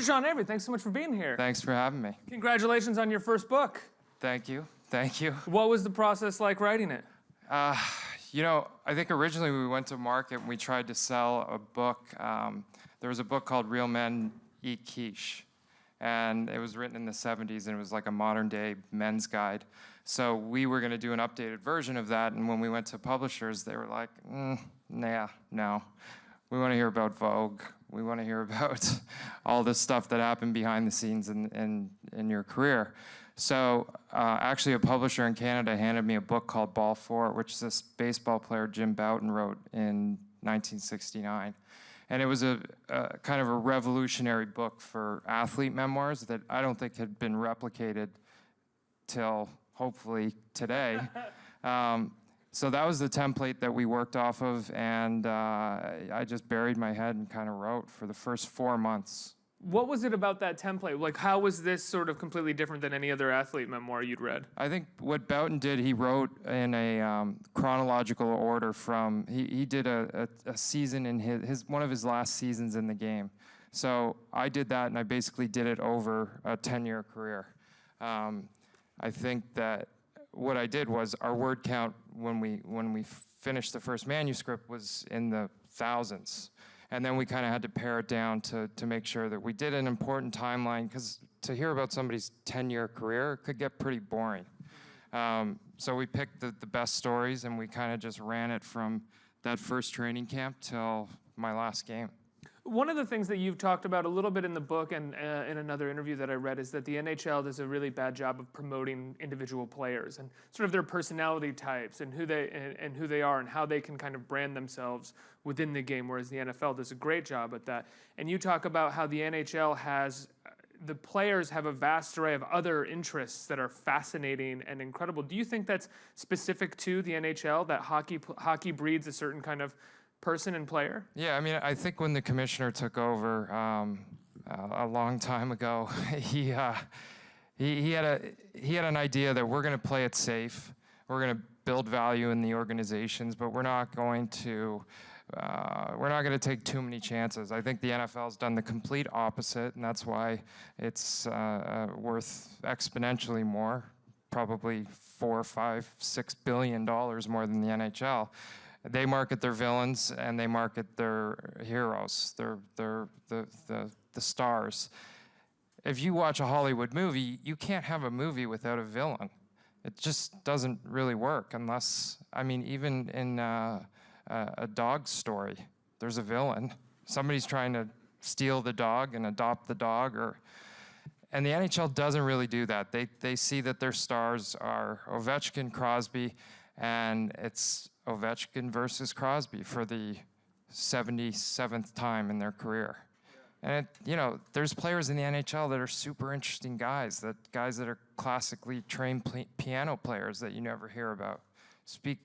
Sean Avery, thanks so much for being here. Thanks for having me. Congratulations on your first book. Thank you. Thank you. What was the process like writing it? You know, I think originally we went to market and we tried to sell a book. There was a book called Real Men Eat Quiche, and it was written in the 70s, and it was like a modern-day men's guide. So we were going to do an updated version of that, and when we went to publishers, they were like, nah, no. We want to hear about Vogue. We want to hear about all this stuff that happened behind the scenes in your career. So actually a publisher in Canada handed me a book called Ball 4, which this baseball player Jim Bouton wrote in 1969. And it was a kind of a revolutionary book for athlete memoirs that I don't think had been replicated till hopefully today. So that was the template that we worked off of, and I just buried my head and kind of wrote for the first 4 months. What was it about that template? Like, how was this sort of completely different than any other athlete memoir you'd read? I think what Bouton did, he wrote in a chronological order from, he did a season in one of his last seasons in the game. So I did that, and I basically did it over a 10-year career. I think that what I did was our word count when we finished the first manuscript was in the thousands. And then we kind of had to pare it down to make sure that we did an important timeline, because to hear about somebody's 10-year career could get pretty boring. So we picked the best stories, and we kind of just ran it from that first training camp till my last game. One of the things that you've talked about a little bit in the book and in another interview that I read is that the NHL does a really bad job of promoting individual players and sort of their personality types and who they are and how they can kind of brand themselves within the game, whereas the NFL does a great job at that. And you talk about how the NHL has, the players have a vast array of other interests that are fascinating and incredible. Do you think that's specific to the NHL, that hockey breeds a certain kind of person and player? Yeah, I mean, I think when the commissioner took over a long time ago, he had an idea that we're going to play it safe, we're going to build value in the organizations, but we're not going to take too many chances. I think the NFL's done the complete opposite, and that's why it's worth exponentially more, probably $4, $5, $6 billion more than the NHL. They market their villains and they market their heroes, the stars. If you watch a Hollywood movie, you can't have a movie without a villain. It just doesn't really work unless, I mean, even in a dog story, there's a villain. Somebody's trying to steal the dog and adopt the dog, and the NHL doesn't really do that. They see that their stars are Ovechkin, Crosby, and it's Ovechkin versus Crosby for the 77th time in their career. And you know, there's players in the NHL that are super interesting guys that are classically trained piano players that you never hear about, speak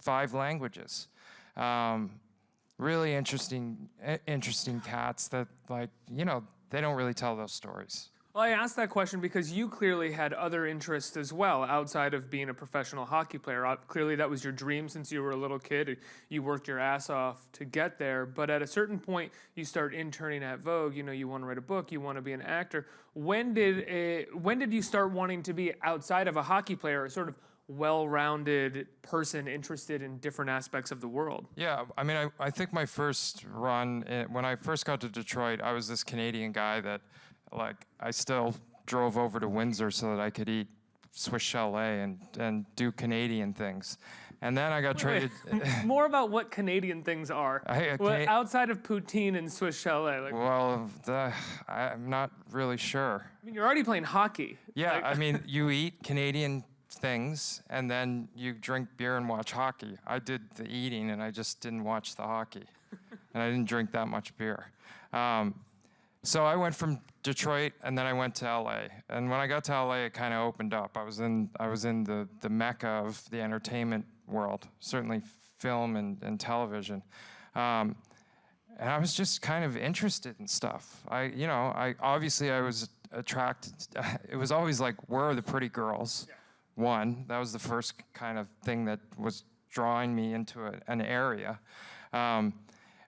5 languages. Really interesting cats that, like, you know, they don't really tell those stories. Well, I asked that question because you clearly had other interests as well outside of being a professional hockey player. Clearly that was your dream since you were a little kid. You worked your ass off to get there. But at a certain point, you start interning at Vogue. You know, you want to write a book. You want to be an actor. When did you start wanting to be outside of a hockey player, a sort of well-rounded person interested in different aspects of the world? Yeah, I mean, I think my first run, when I first got to Detroit, I was this Canadian guy that, like, I still drove over to Windsor so that I could eat Swiss chalet and do Canadian things. And then I got traded. More about what Canadian things are. Outside of poutine and Swiss chalet. Like, well, I'm not really sure. I mean, you're already playing hockey. Yeah, like, I mean, you eat Canadian things and then you drink beer and watch hockey. I did the eating and I just didn't watch the hockey. And I didn't drink that much beer. So I went from Detroit and then I went to LA. And when I got to LA, it kind of opened up. I was in the mecca of the entertainment world, certainly film and television. And I was just kind of interested in stuff. Obviously I was attracted. It was always like, where are the pretty girls? Yeah. One, that was the first kind of thing that was drawing me into an area.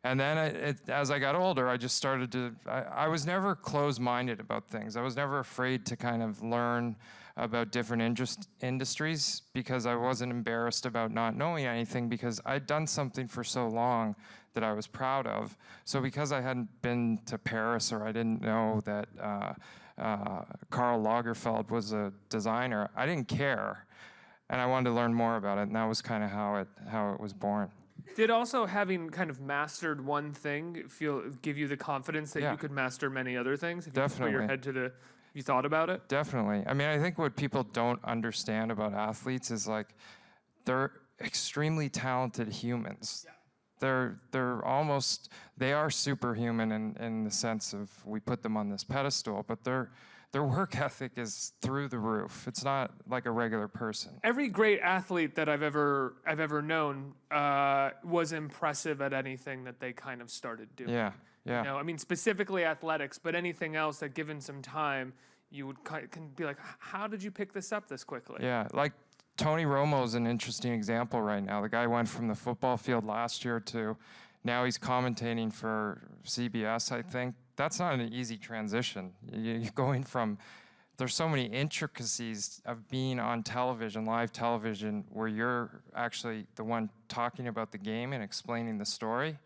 And then as I got older, I just started to, I was never closed-minded about things. I was never afraid to kind of learn about different industries because I wasn't embarrassed about not knowing anything because I'd done something for so long that I was proud of. So because I hadn't been to Paris or I didn't know that Karl Lagerfeld was a designer, I didn't care. And I wanted to learn more about it, and that was kind of how it was born. Did also having kind of mastered one thing give you the confidence that you could master many other things? If Definitely. You put your head to the, you thought about it? Definitely. I mean, I think what people don't understand about athletes is like they're extremely talented humans. Yeah. They are superhuman in the sense of we put them on this pedestal, but their work ethic is through the roof. It's not like a regular person. Every great athlete that I've ever known was impressive at anything that they kind of started doing. Yeah, yeah. You know, I mean, specifically athletics, but anything else that given some time, you would can be like, how did you pick this up this quickly? Yeah, like Tony Romo's an interesting example right now. The guy went from the football field last year to now he's commentating for CBS, I think. That's not an easy transition. You're going from, there's so many intricacies of being on television, live television, where you're actually the one talking about the game and explaining the story.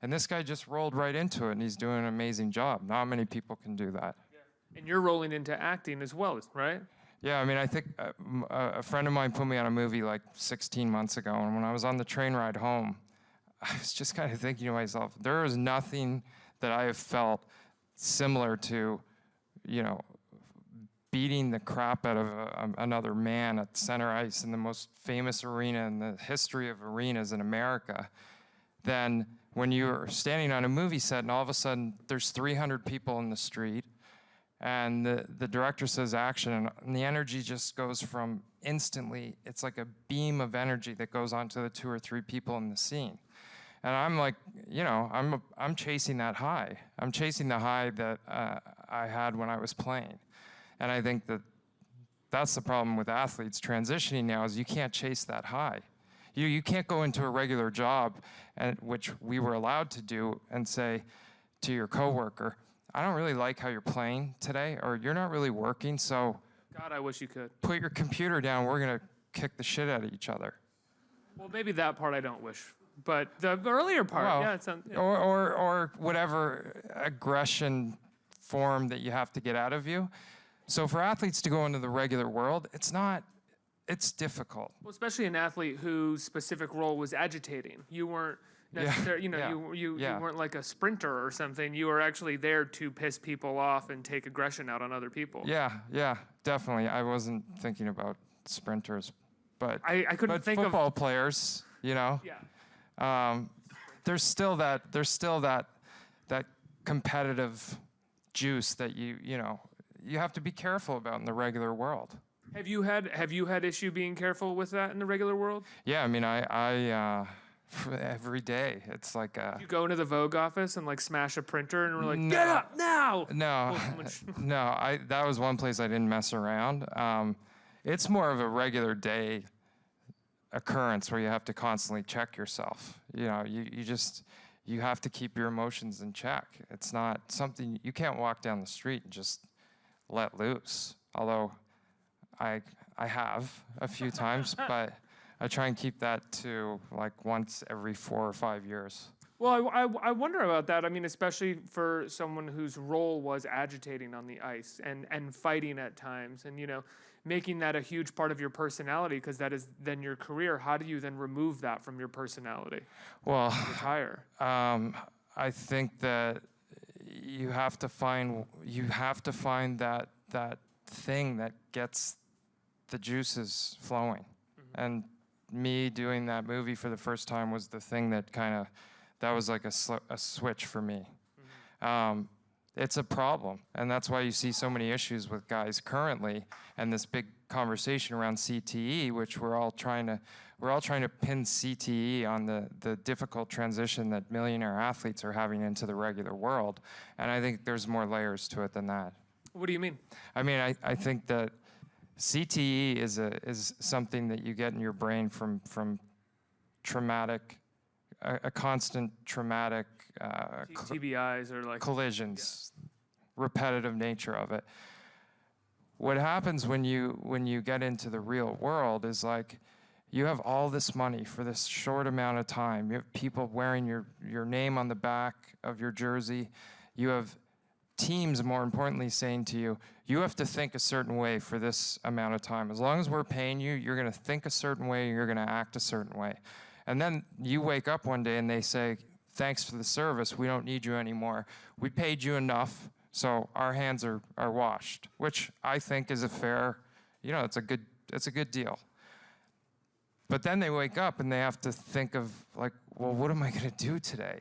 And this guy just rolled right into it, and he's doing an amazing job. Not many people can do that. Yeah. And you're rolling into acting as well, right? Yeah, I mean, I think a friend of mine put me on a movie like 16 months ago, and when I was on the train ride home, I was just kind of thinking to myself, there is nothing that I have felt similar to, you know, beating the crap out of another man at center ice in the most famous arena in the history of arenas in America than when you're standing on a movie set and all of a sudden there's 300 people in the street and the director says action and the energy just goes from instantly, it's like a beam of energy that goes onto the 2 or 3 people in the scene. And I'm like, you know, I'm chasing that high. I'm chasing the high that I had when I was playing. And I think that's the problem with athletes transitioning now is you can't chase that high. You can't go into a regular job, which we were allowed to do, and say to your coworker, I don't really like how you're playing today, or you're not really working, so God, I wish you could. Put your computer down, we're gonna kick the shit out of each other. Well, maybe that part I don't wish. But the earlier part, well, yeah, it sounds. Yeah. Or whatever aggression form that you have to get out of you. So for athletes to go into the regular world, it's difficult. Well, especially an athlete whose specific role was agitating. You weren't necessarily, you know, you weren't like a sprinter or something. You were actually there to piss people off and take aggression out on other people. Yeah, definitely. I wasn't thinking about sprinters, but I couldn't think of football players, you know. Yeah. There's still that competitive juice that you know you have to be careful about in the regular world. Have you had issue being careful with that in the regular world? Yeah, I mean I every day it's like you go into the Vogue office and like smash a printer and we're like, get up now. No, no, that was one place I didn't mess around. It's more of a regular day occurrence where you have to constantly check yourself. You know, you have to keep your emotions in check. It's not something you can't walk down the street and just let loose. Although I have a few times, but I try and keep that to like once every 4 or 5 years. Well, I wonder about that. I mean, especially for someone whose role was agitating on the ice and fighting at times, and you know, making that a huge part of your personality because that is then your career. How do you then remove that from your personality? Well, retire. I think that you have to find that thing that gets the juices flowing, and me doing that movie for the first time was the thing that that was like a switch for me. It's a problem, and that's why you see so many issues with guys currently, and this big conversation around CTE, which we're all trying to pin CTE on the difficult transition that millionaire athletes are having into the regular world, and I think there's more layers to it than that. What do you mean? I mean, I think that CTE is something that you get in your brain from traumatic a constant traumatic TBIs or like collisions, repetitive nature of it. What happens when you get into the real world is like, you have all this money for this short amount of time. You have people wearing your name on the back of your jersey. You have teams, more importantly, saying to you, you have to think a certain way for this amount of time. As long as we're paying you, you're going to think a certain way, you're going to act a certain way. And then you wake up one day and they say, thanks for the service, we don't need you anymore. We paid you enough, so our hands are washed, which I think is a fair, it's a good deal. But then they wake up and they have to think of like, well, what am I going to do today?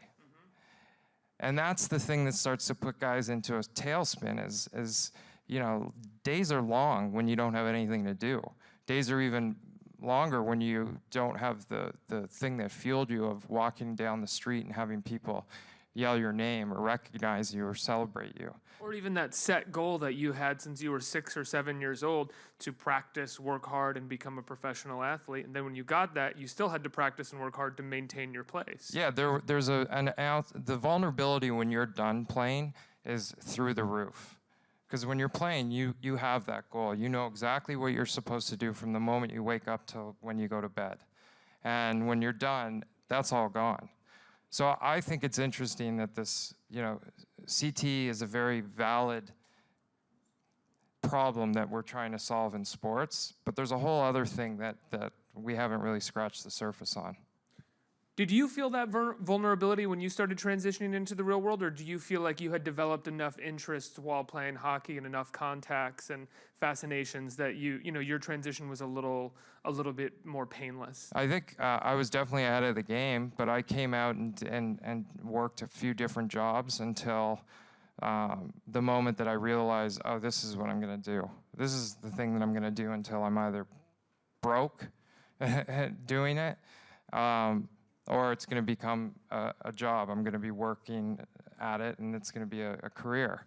And that's the thing that starts to put guys into a tailspin is days are long when you don't have anything to do. Days are even longer when you don't have the thing that fueled you of walking down the street and having people yell your name or recognize you or celebrate you. Or even that set goal that you had since you were 6 or 7 years old to practice, work hard, and become a professional athlete. And then when you got that, you still had to practice and work hard to maintain your place. Yeah, there's the vulnerability when you're done playing is through the roof. Because when you're playing, you have that goal. You know exactly what you're supposed to do from the moment you wake up till when you go to bed. And when you're done, that's all gone. So I think it's interesting that this, CT is a very valid problem that we're trying to solve in sports, but there's a whole other thing that we haven't really scratched the surface on. Did you feel that vulnerability when you started transitioning into the real world, or do you feel like you had developed enough interest while playing hockey and enough contacts and fascinations that your transition was a little bit more painless? I think I was definitely ahead of the game, but I came out and worked a few different jobs until the moment that I realized, oh, this is what I'm going to do. This is the thing that I'm going to do until I'm either broke doing it, or it's going to become a job. I'm going to be working at it, and it's going to be a career.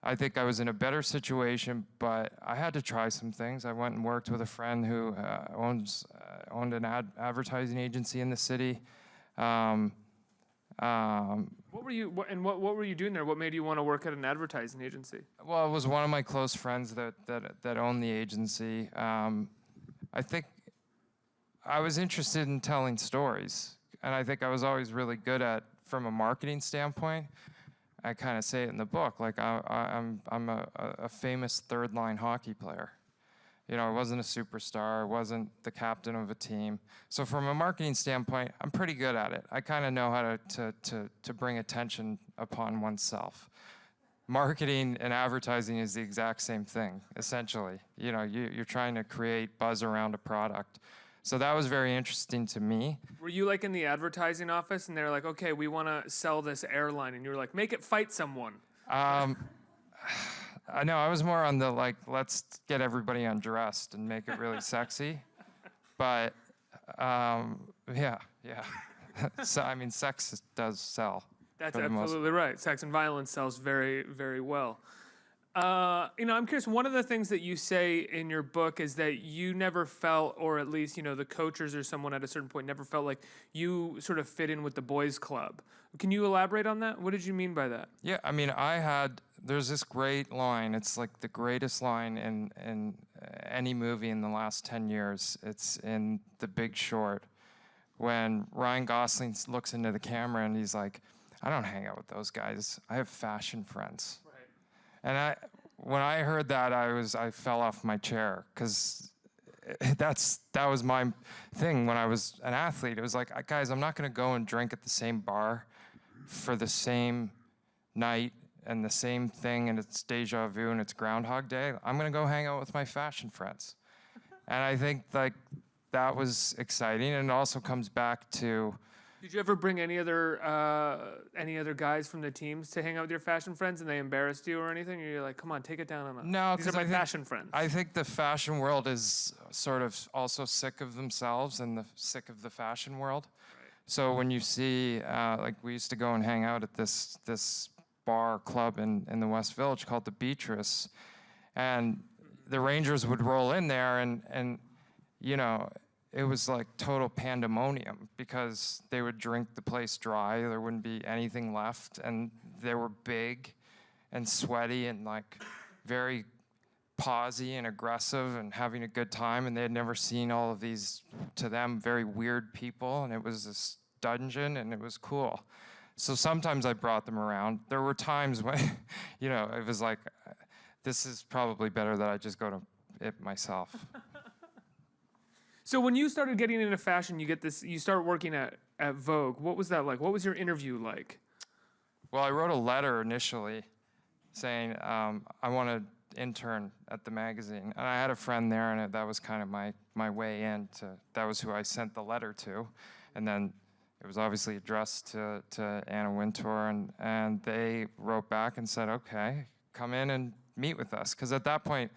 I think I was in a better situation, but I had to try some things. I went and worked with a friend who owned an advertising agency in the city. What were you doing there? What made you want to work at an advertising agency? Well, it was one of my close friends that owned the agency. I think I was interested in telling stories, and I think I was always really good at, from a marketing standpoint, I kind of say it in the book, like I'm a famous third-line hockey player. I wasn't a superstar, I wasn't the captain of a team. So from a marketing standpoint, I'm pretty good at it. I kind of know how to bring attention upon oneself. Marketing and advertising is the exact same thing, essentially. You're trying to create buzz around a product. So that was very interesting to me. Were you like in the advertising office and they're like, okay, we want to sell this airline, and you were like, make it fight someone? I know, I was more on the like, let's get everybody undressed and make it really sexy. But yeah. So I mean, sex does sell. That's absolutely right. Sex and violence sells very, very well. I'm curious, one of the things that you say in your book is that you never felt, or at least, the coaches or someone at a certain point never felt like you sort of fit in with the boys' club. Can you elaborate on that? What did you mean by that? Yeah, I mean, there's this great line. It's like the greatest line in any movie in the last 10 years. It's in The Big Short, when Ryan Gosling looks into the camera and he's like, I don't hang out with those guys. I have fashion friends. And when I heard that, I fell off my chair, because that was my thing when I was an athlete. It was like, guys, I'm not going to go and drink at the same bar for the same night and the same thing, and it's deja vu and it's Groundhog Day. I'm going to go hang out with my fashion friends. And I think like that was exciting, and it also comes back to, did you ever bring any other guys from the teams to hang out with your fashion friends, and they embarrassed you or anything? Or you're like, come on, take it down on us. No, these are my fashion friends. I think the fashion world is sort of also sick of themselves and sick of the fashion world. Right. So when you see, like we used to go and hang out at this bar club in the West Village called the Beatrice, and the Rangers would roll in there, and it was like total pandemonium because they would drink the place dry. There wouldn't be anything left, and they were big and sweaty and like very posy and aggressive and having a good time, and they had never seen all of these, to them, very weird people, and it was this dungeon, and it was cool. So sometimes I brought them around. There were times when, you know, it was like, this is probably better that I just go to it myself. So when you started getting into fashion, you start working at Vogue. What was that like? What was your interview like? Well, I wrote a letter initially saying I want to intern at the magazine, and I had a friend there, and that was kind of my way in. That was who I sent the letter to, and then it was obviously addressed to Anna Wintour, and they wrote back and said, okay, come in and meet with us, because at that point,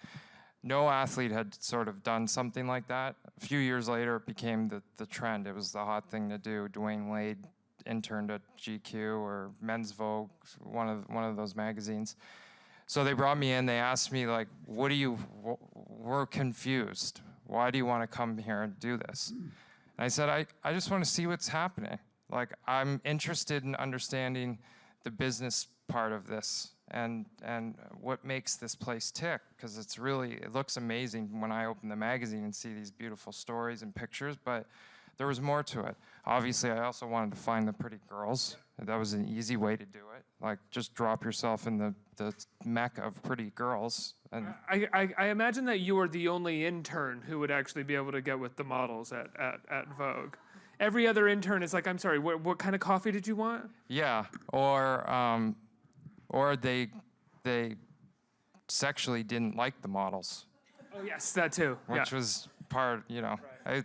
no athlete had sort of done something like that. A few years later, it became the trend. It was the hot thing to do. Dwayne Wade interned at GQ or Men's Vogue, one of those magazines. So they brought me in. They asked me, like, we're confused. Why do you want to come here and do this? And I said, I just want to see what's happening. Like, I'm interested in understanding the business part of this and what makes this place tick, because it looks amazing when I open the magazine and see these beautiful stories and pictures, but there was more to it. Obviously, I also wanted to find the pretty girls. That was an easy way to do it. Like, just drop yourself in the mecca of pretty girls. And I imagine that you were the only intern who would actually be able to get with the models at Vogue. Every other intern is like, I'm sorry, what kind of coffee did you want? yeah, or they sexually didn't like the models. Oh yes, that too. Which was part, you know. Right.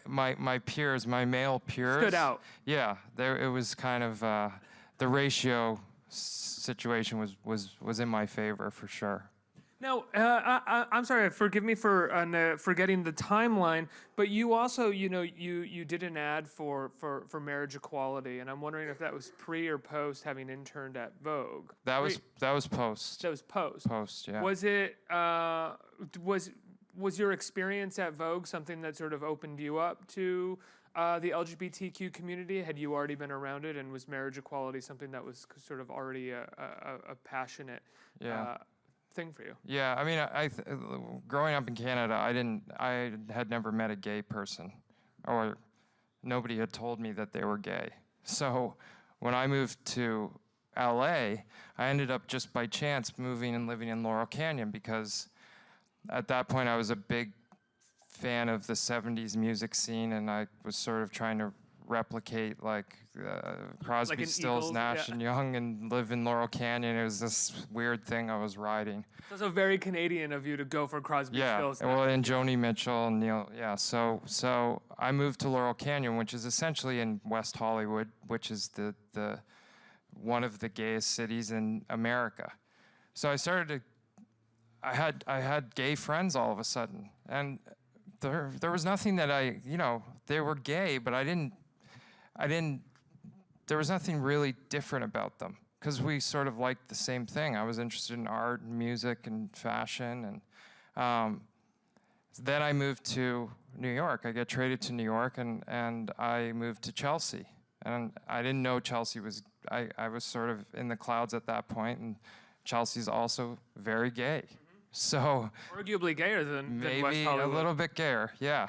My peers, my male peers stood out. Yeah, it was kind of the ratio situation was in my favor for sure. Now, I'm sorry. Forgive me for forgetting the timeline, but you also, you did an ad for marriage equality, and I'm wondering if that was pre or post having interned at Vogue. That was post. That was post. Post, yeah. Was it was your experience at Vogue something that sort of opened you up to the LGBTQ community? Had you already been around it, and was marriage equality something that was sort of already a passionate thing for you? Yeah, I mean, growing up in Canada, I had never met a gay person, or nobody had told me that they were gay. So when I moved to LA, I ended up just by chance moving and living in Laurel Canyon, because at that point I was a big fan of the 70s music scene, and I was sort of trying to replicate like Crosby, like Stills, Eagles, Nash and Young, and live in Laurel Canyon. It was this weird thing I was riding. It's also very Canadian of you to go for Crosby, Stills. Yeah, well, and Joni Mitchell and Neil. Yeah, so I moved to Laurel Canyon, which is essentially in West Hollywood, which is the one of the gayest cities in America. So I started to. I had gay friends all of a sudden, and there was nothing that they were gay, but I didn't, there was nothing really different about them, because we sort of liked the same thing. I was interested in art and music and fashion, and then I moved to New York. I got traded to New York, and I moved to Chelsea, and I didn't know Chelsea was, I was sort of in the clouds at that point, and Chelsea's also very gay. So arguably gayer than maybe West Hollywood. A little bit gayer, yeah.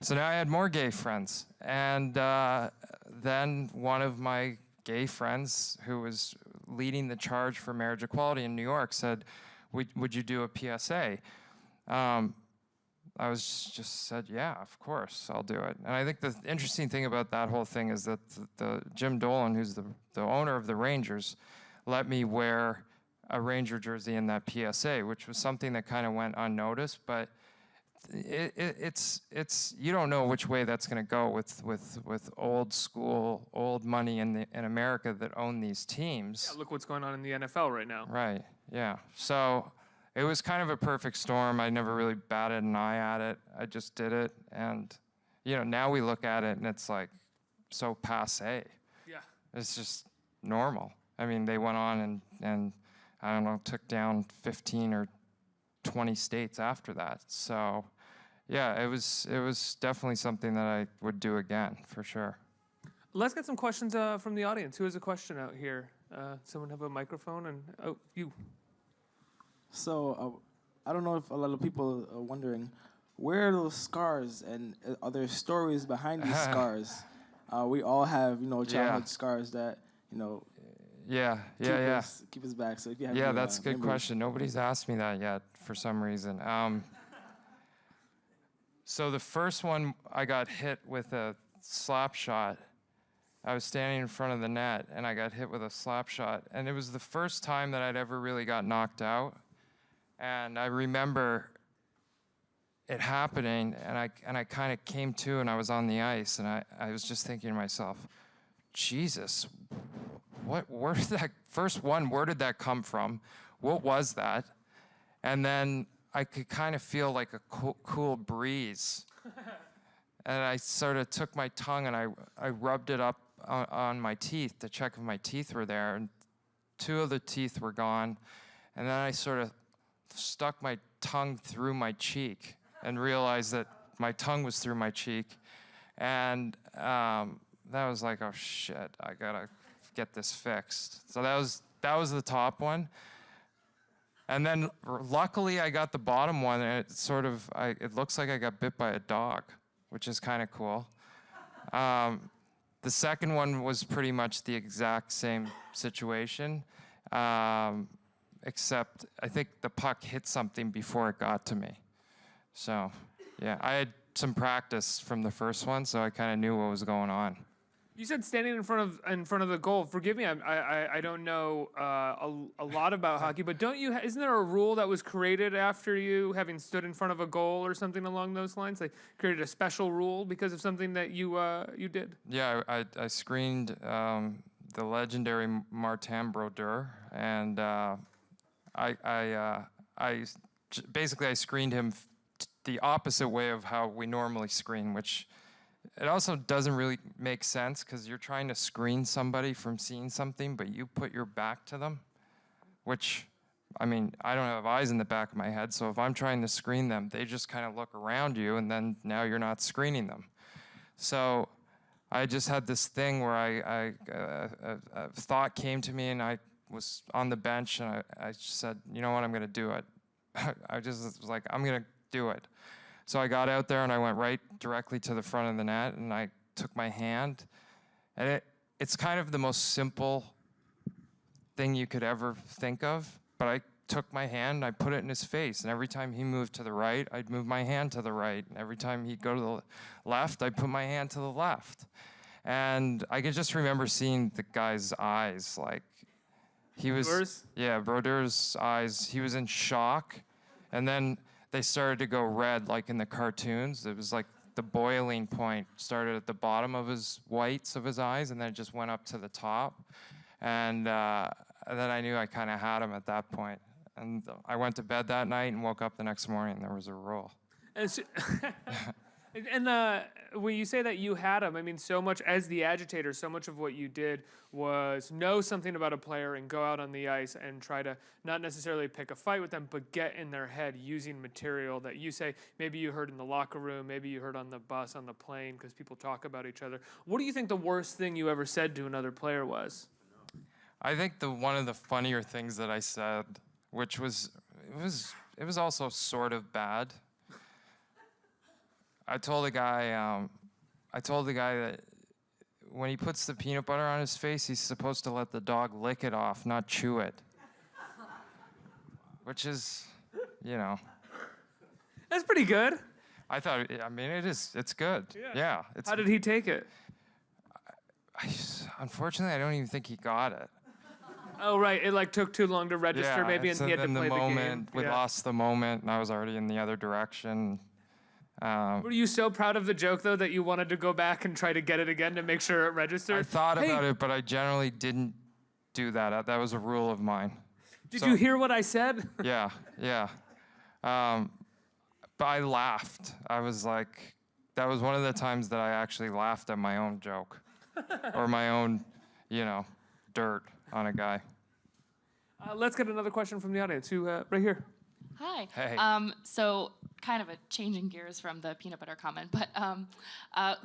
So now I had more gay friends, and then one of my gay friends, who was leading the charge for marriage equality in New York, said, "Would you do a PSA?" I was just said, "Yeah, of course, I'll do it." And I think the interesting thing about that whole thing is that the Jim Dolan, who's the owner of the Rangers, let me wear a Ranger jersey in that PSA, which was something that kind of went unnoticed, but it's you don't know which way that's going to go with old school, old money in America that own these teams. Yeah, look what's going on in the NFL right now. Right. Yeah. So it was kind of a perfect storm. I never really batted an eye at it. I just did it, and now we look at it and it's like so passé. Yeah. It's just normal. I mean, they went on and I don't know, took down 15 or 20 states after that. So yeah, it was definitely something that I would do again for sure. Let's get some questions from the audience. Who has a question out here? Someone have a microphone? And oh, you. So, I don't know if a lot of people are wondering, where are those scars, and are there stories behind these scars? We all have, childhood scars that, Yeah, yeah. keep us back. So if you have, Yeah, that's a good memories. question. Nobody's asked me that yet for some reason. So the first one, I got hit with a slap shot. I was standing in front of the net, and I got hit with a slap shot. And it was the first time that I'd ever really got knocked out. And I remember it happening, and I kind of came to, and I was on the ice, and I was just thinking to myself, Jesus, where did that, first one, where did that come from? What was that? And then I could kind of feel like a cool breeze. And I sort of took my tongue and I rubbed it up on my teeth to check if my teeth were there. And 2 of the teeth were gone. And then I sort of stuck my tongue through my cheek and realized that my tongue was through my cheek. And that was like, oh shit, I gotta get this fixed. So that was the top one. And then luckily I got the bottom one, and it looks like I got bit by a dog, which is kind of cool. The second one was pretty much the exact same situation, except I think the puck hit something before it got to me. So yeah, I had some practice from the first one, so I kind of knew what was going on. You said standing in front of the goal. Forgive me, I don't know a lot about hockey, but isn't there a rule that was created after you having stood in front of a goal or something along those lines? Like created a special rule because of something that you did? Yeah, I screened the legendary Martin Brodeur, and basically I screened him the opposite way of how we normally screen, which it also doesn't really make sense because you're trying to screen somebody from seeing something, but you put your back to them, which, I mean, I don't have eyes in the back of my head, so if I'm trying to screen them, they just kind of look around you, and then now you're not screening them. So I just had this thing where a thought came to me, and I was on the bench, and I just said, you know what, I'm going to do it. I just was like, I'm going to do it. So I got out there and I went right directly to the front of the net, and I took my hand, and it's kind of the most simple thing you could ever think of, but I took my hand and I put it in his face, and every time he moved to the right, I'd move my hand to the right, and every time he'd go to the left, I'd put my hand to the left. And I could just remember seeing the guy's eyes, like he was, Yours? yeah, Brodeur's eyes, he was in shock, and then they started to go red, like in the cartoons. It was like the boiling point started at the bottom of his whites of his eyes, and then it just went up to the top. And then I knew I kind of had him at that point. And I went to bed that night and woke up the next morning, and there was a rule. And, so, and when you say that you had him, I mean, so much as the agitator, so much of what you did was know something about a player and go out on the ice and try to not necessarily pick a fight with them, but get in their head using material that you say maybe you heard in the locker room, maybe you heard on the bus, on the plane, because people talk about each other. What do you think the worst thing you ever said to another player was? I think one of the funnier things that I said, which was it was also sort of bad. I told the guy that when he puts the peanut butter on his face, he's supposed to let the dog lick it off, not chew it. Which is, you know. That's pretty good. I thought, I mean, it's good. Yeah. How did he take it? Unfortunately, I don't even think he got it. Oh, right. It like took too long to register, maybe, and so he had to in play the the moment, game. we lost the moment, and I was already in the other direction. Were you so proud of the joke, though, that you wanted to go back and try to get it again to make sure it registered? I thought about it, but I generally didn't do that. That was a rule of mine. Did you hear what I said? Yeah. But I laughed. I was like, that was one of the times that I actually laughed at my own joke. Or my own, dirt on a guy. Let's get another question from the audience. Who, right here. Hi. Hey. So kind of a changing gears from the peanut butter comment, but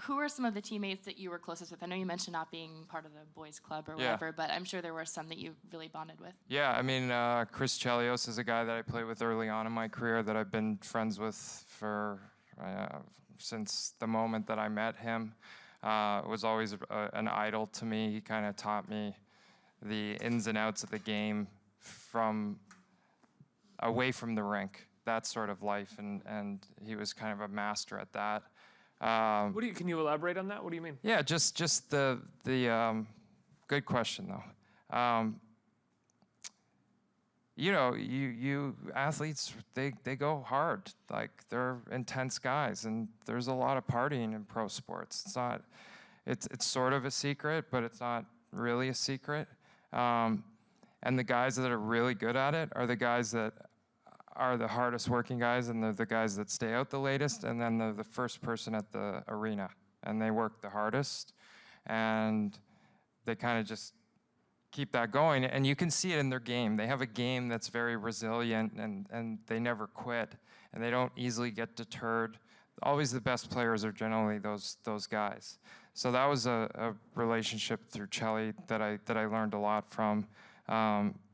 who are some of the teammates that you were closest with? I know you mentioned not being part of the boys club or whatever, but I'm sure there were some that you really bonded with. Yeah, I mean, Chris Chelios is a guy that I played with early on in my career that I've been friends with for since the moment that I met him. Was always an idol to me. He kind of taught me the ins and outs of the game from away from the rink. That sort of life, and he was kind of a master at that. Can you elaborate on that? What do you mean? Yeah, just the good question though. You know, you athletes, they go hard. Like, they're intense guys, and there's a lot of partying in pro sports. It's sort of a secret, but it's not really a secret. And the guys that are really good at it are the guys that are the hardest working guys, and they're the guys that stay out the latest, and then they're the first person at the arena, and they work the hardest, and they kind of just keep that going, and you can see it in their game. They have a game that's very resilient, and they never quit, and they don't easily get deterred. Always the best players are generally those guys. So that was a relationship through Chelly that I learned a lot from.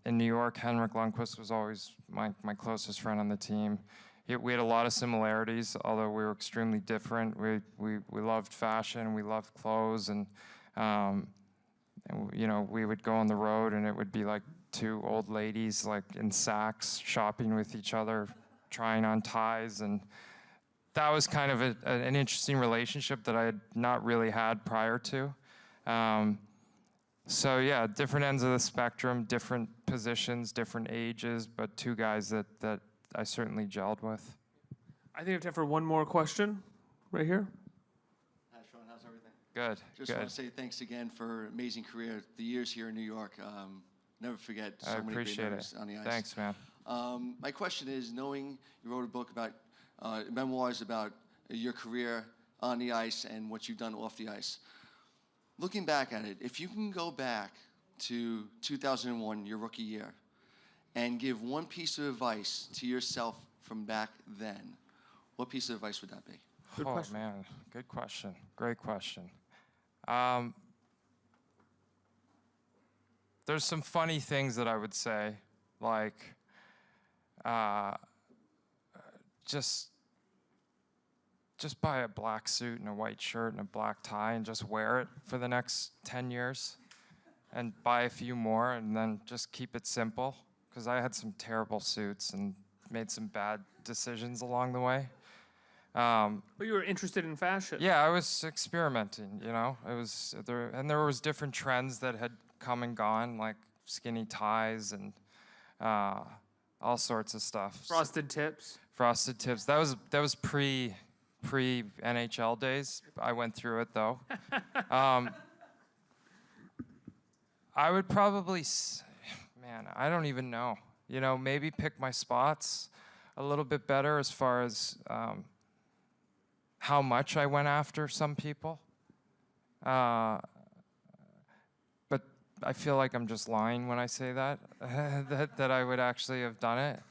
In New York, Henrik Lundqvist was always my closest friend on the team. We had a lot of similarities, although we were extremely different. We loved fashion, we loved clothes, and you know, we would go on the road, and it would be like two old ladies, like in Saks, shopping with each other, trying on ties, and that was kind of an interesting relationship that I had not really had prior to. So yeah, different ends of the spectrum, different positions, different ages, but two guys that I certainly gelled with. I think we have time for one more question, right here. Hi, Sean. How's everything? Good. Just want to say thanks again for an amazing career. The years here in New York, never forget so many great memories on the ice. Thanks, man. My question is, knowing you wrote a book about memoirs about your career on the ice and what you've done off the ice. Looking back at it, if you can go back to 2001, your rookie year, and give one piece of advice to yourself from back then, what piece of advice would that be? Good question. Man, good question. Great question. There's some funny things that I would say, like just buy a black suit and a white shirt and a black tie and just wear it for the next 10 years, and buy a few more, and then just keep it simple, because I had some terrible suits and made some bad decisions along the way. But you were interested in fashion. Yeah, I was experimenting, you know. It was there was different trends that had come and gone, like skinny ties and all sorts of stuff. Frosted tips. Frosted tips. That was pre NHL days. I went through it though. I would probably, man, I don't even know. You know, maybe pick my spots a little bit better as far as how much I went after some people. But I feel like I'm just lying when I say that, that I would actually have done it.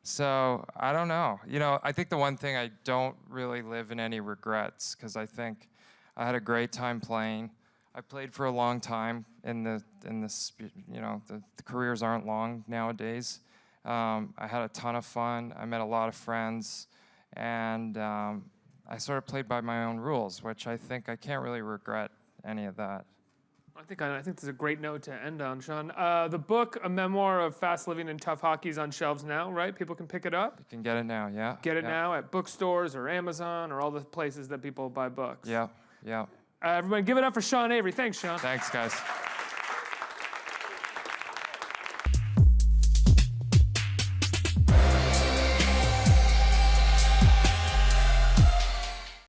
So I don't know. You know, I think the one thing I don't really live in any regrets, because I think I had a great time playing. I played for a long time in this, you know, the careers aren't long nowadays. I had a ton of fun. I met a lot of friends, and I sort of played by my own rules, which I think I can't really regret any of that. I think this is a great note to end on, Sean. The book, A Memoir of Fast Living and Tough Hockey, is on shelves now, right? People can pick it up? You can get it now, yeah. Get it now at bookstores or Amazon or all the places that people buy books. Yeah, yeah. Everybody give it up for Sean Avery. Thanks, Sean. Thanks, guys.